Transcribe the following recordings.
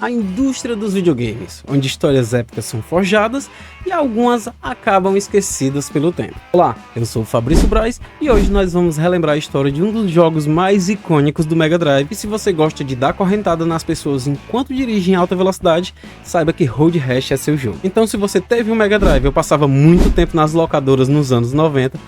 a indústria dos videogames, onde histórias épicas são forjadas e algumas acabam esquecidas pelo tempo. Olá, eu sou o Fabrício Braz e hoje nós vamos relembrar a história de um dos jogos mais icônicos do Mega Drive. E se você gosta de dar correntada nas pessoas enquanto dirige em alta velocidade, saiba que Road Rash é seu jogo. Então, se você teve um Mega Drive ou passava muito tempo nas locadoras nos anos 90,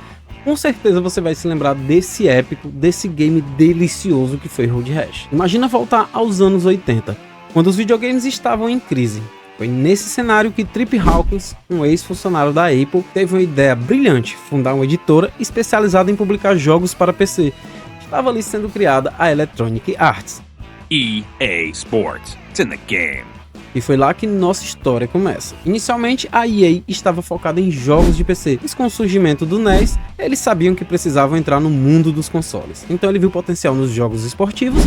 com certeza você vai se lembrar desse épico, desse game delicioso que foi Road Rash. Imagina voltar aos anos 80, quando os videogames estavam em crise. Foi nesse cenário que Trip Hawkins, um ex-funcionário da Apple, teve uma ideia brilhante: fundar uma editora especializada em publicar jogos para PC. Estava ali sendo criada a Electronic Arts. EA Sports, it's in the game. E foi lá que nossa história começa. Inicialmente, a EA estava focada em jogos de PC, mas com o surgimento do NES, eles sabiam que precisavam entrar no mundo dos consoles. Então ele viu potencial nos jogos esportivos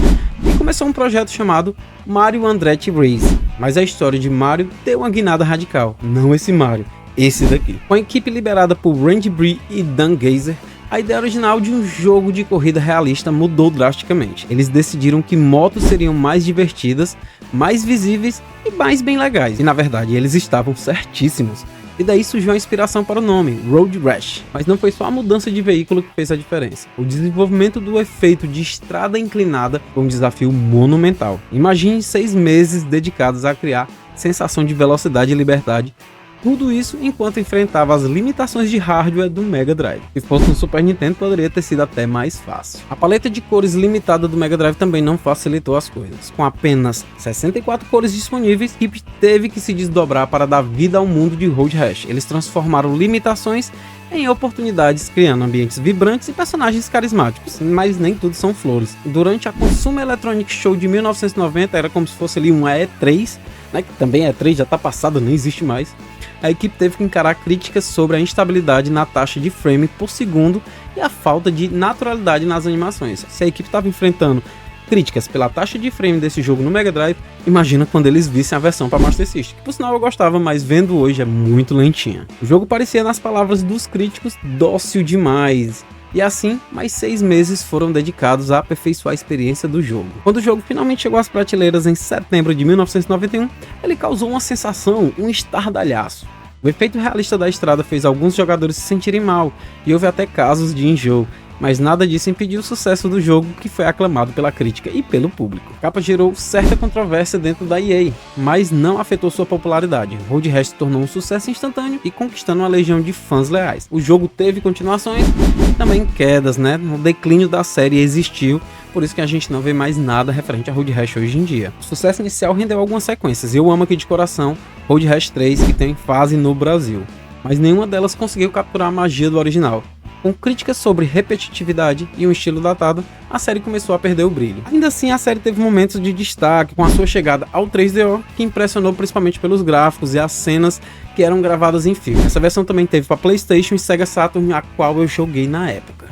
e começou um projeto chamado Mario Andretti Race. Mas a história de Mario deu uma guinada radical. Não esse Mario, esse daqui. Com a equipe liderada por Randy Bree e Dan Geyser, a ideia original de um jogo de corrida realista mudou drasticamente. Eles decidiram que motos seriam mais divertidas, mais visíveis e mais bem legais. E na verdade eles estavam certíssimos. E daí surgiu a inspiração para o nome, Road Rash. Mas não foi só a mudança de veículo que fez a diferença. O desenvolvimento do efeito de estrada inclinada foi um desafio monumental. Imagine 6 meses dedicados a criar sensação de velocidade e liberdade. Tudo isso enquanto enfrentava as limitações de hardware do Mega Drive. Se fosse no Super Nintendo, poderia ter sido até mais fácil. A paleta de cores limitada do Mega Drive também não facilitou as coisas. Com apenas 64 cores disponíveis, a equipe teve que se desdobrar para dar vida ao mundo de Road Rash. Eles transformaram limitações em oportunidades, criando ambientes vibrantes e personagens carismáticos, mas nem tudo são flores. Durante a Consumer Electronic Show de 1990, era como se fosse ali uma E3, né, que também a E3 já está passada, nem existe mais. A equipe teve que encarar críticas sobre a instabilidade na taxa de frame por segundo e a falta de naturalidade nas animações. Se a equipe estava enfrentando críticas pela taxa de frame desse jogo no Mega Drive, imagina quando eles vissem a versão para Master System, que por sinal eu gostava, mas vendo hoje é muito lentinha. O jogo parecia, nas palavras dos críticos, dócil demais. E assim, mais 6 meses foram dedicados a aperfeiçoar a experiência do jogo. Quando o jogo finalmente chegou às prateleiras em setembro de 1991, ele causou uma sensação, um estardalhaço. O efeito realista da estrada fez alguns jogadores se sentirem mal, e houve até casos de enjoo, mas nada disso impediu o sucesso do jogo, que foi aclamado pela crítica e pelo público. A capa gerou certa controvérsia dentro da EA, mas não afetou sua popularidade. Road Rash se tornou um sucesso instantâneo e conquistando uma legião de fãs leais. O jogo teve continuações e também quedas, né? O declínio da série existiu, por isso que a gente não vê mais nada referente a Road Rash hoje em dia. O sucesso inicial rendeu algumas sequências, e eu amo aqui de coração Road Rash 3, que tem fase no Brasil, mas nenhuma delas conseguiu capturar a magia do original. Com críticas sobre repetitividade e um estilo datado, a série começou a perder o brilho. Ainda assim, a série teve momentos de destaque com a sua chegada ao 3DO, que impressionou principalmente pelos gráficos e as cenas que eram gravadas em filme. Essa versão também teve para PlayStation e Sega Saturn, a qual eu joguei na época.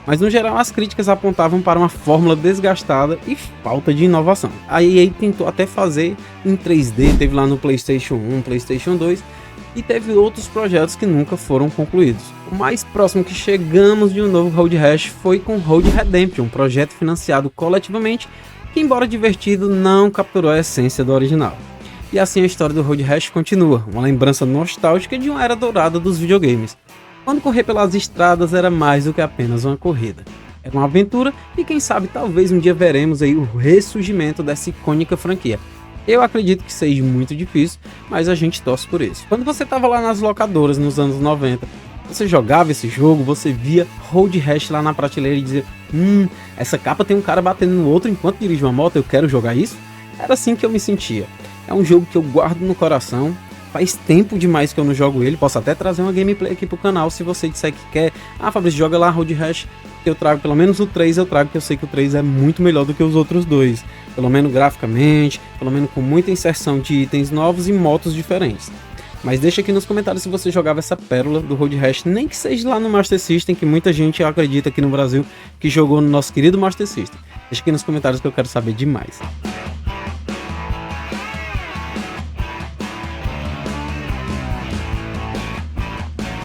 Mas no geral, as críticas apontavam para uma fórmula desgastada e falta de inovação. A EA tentou até fazer em 3D, teve lá no PlayStation 1, PlayStation 2, e teve outros projetos que nunca foram concluídos. O mais próximo que chegamos de um novo Road Rash foi com Road Redemption, um projeto financiado coletivamente, que, embora divertido, não capturou a essência do original. E assim a história do Road Rash continua, uma lembrança nostálgica de uma era dourada dos videogames, quando correr pelas estradas era mais do que apenas uma corrida. Era uma aventura e quem sabe talvez um dia veremos aí o ressurgimento dessa icônica franquia. Eu acredito que seja muito difícil, mas a gente torce por isso. Quando você estava lá nas locadoras nos anos 90, você jogava esse jogo, você via Road Rash lá na prateleira e dizia: essa capa tem um cara batendo no outro enquanto dirige uma moto, eu quero jogar isso? Era assim que eu me sentia. É um jogo que eu guardo no coração. Faz tempo demais que eu não jogo ele. Posso até trazer uma gameplay aqui pro canal se você disser que quer. Fabrício, joga lá Road Rash, que eu trago pelo menos o 3, eu trago, que eu sei que o 3 é muito melhor do que os outros dois. Pelo menos graficamente, pelo menos com muita inserção de itens novos e motos diferentes. Mas deixa aqui nos comentários se você jogava essa pérola do Road Rash, nem que seja lá no Master System, que muita gente acredita aqui no Brasil que jogou no nosso querido Master System. Deixa aqui nos comentários que eu quero saber demais.